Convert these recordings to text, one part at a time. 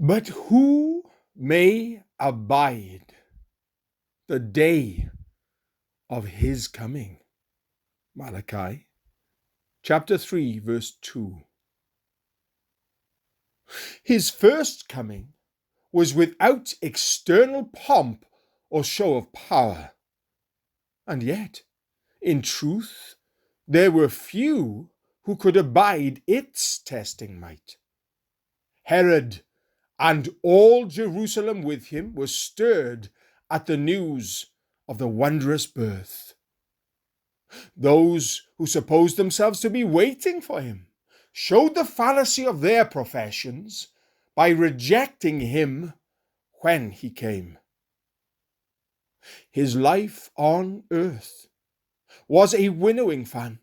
But who may abide the day of his coming? Malachi chapter 3, verse 2. His first coming was without external pomp or show of power. And yet, in truth, there were few who could abide its testing might. Herod and all Jerusalem with him were stirred at the news of the wondrous birth. Those who supposed themselves to be waiting for him showed the fallacy of their professions by rejecting him when he came. His life on earth was a winnowing fan,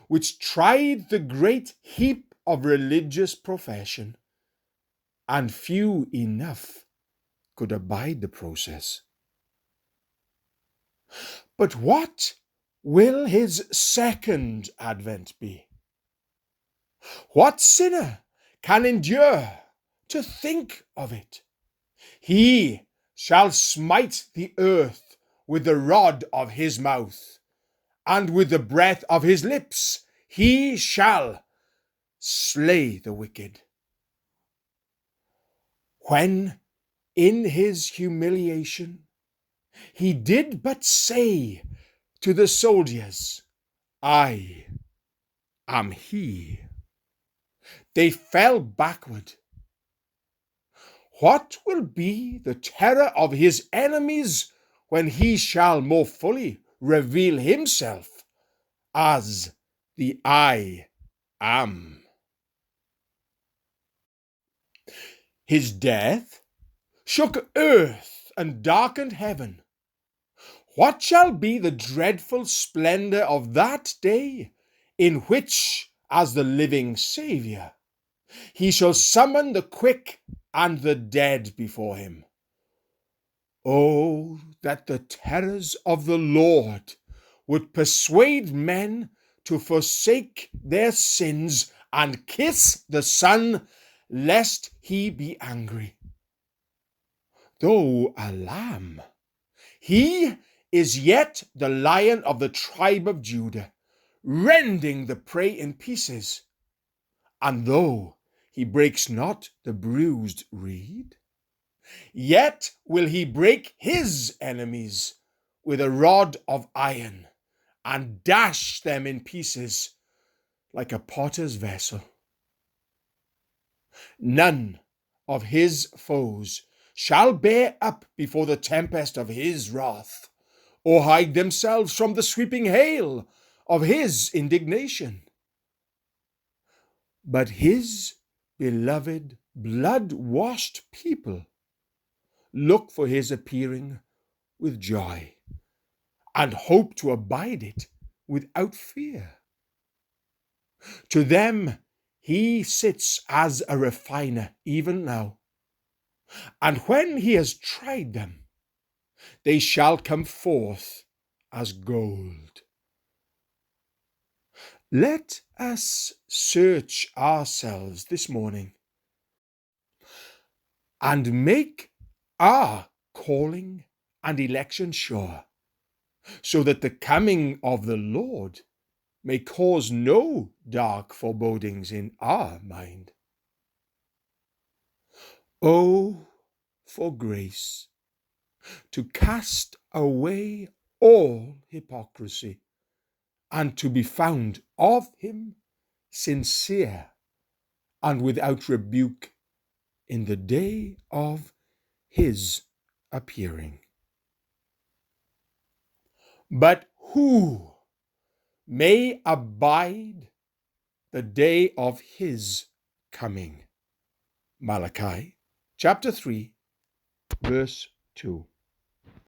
which tried the great heap of religious profession, and few enough could abide the process. But what will his second advent be? What sinner can endure to think of it? He shall smite the earth with the rod of his mouth, and with the breath of his lips he shall slay the wicked. When in his humiliation he did but say to the soldiers, "I am he," they fell backward. What will be the terror of his enemies when he shall more fully reveal himself as the I am? His death shook earth and darkened heaven. What shall be the dreadful splendor of that day in which, as the living Saviour, he shall summon the quick and the dead before him? Oh, that the terrors of the Lord would persuade men to forsake their sins and kiss the Son, lest he be angry. Though a lamb, he is yet the Lion of the tribe of Judah, rending the prey in pieces. And though he breaks not the bruised reed, yet will he break his enemies with a rod of iron, and dash them in pieces like a potter's vessel. None of his foes shall bear up before the tempest of his wrath, or hide themselves from the sweeping hail of his indignation. But his beloved, blood-washed people look for his appearing with joy, and hope to abide it without fear. To them he sits as a refiner even now, and when he has tried them, they shall come forth as gold. Let us search ourselves this morning and make our calling and election sure, so that the coming of the Lord may cause no dark forebodings in our mind. Oh, for grace to cast away all hypocrisy, and to be found of him sincere and without rebuke in the day of his appearing. But who may abide the day of his coming? Malachi chapter 3, verse 2.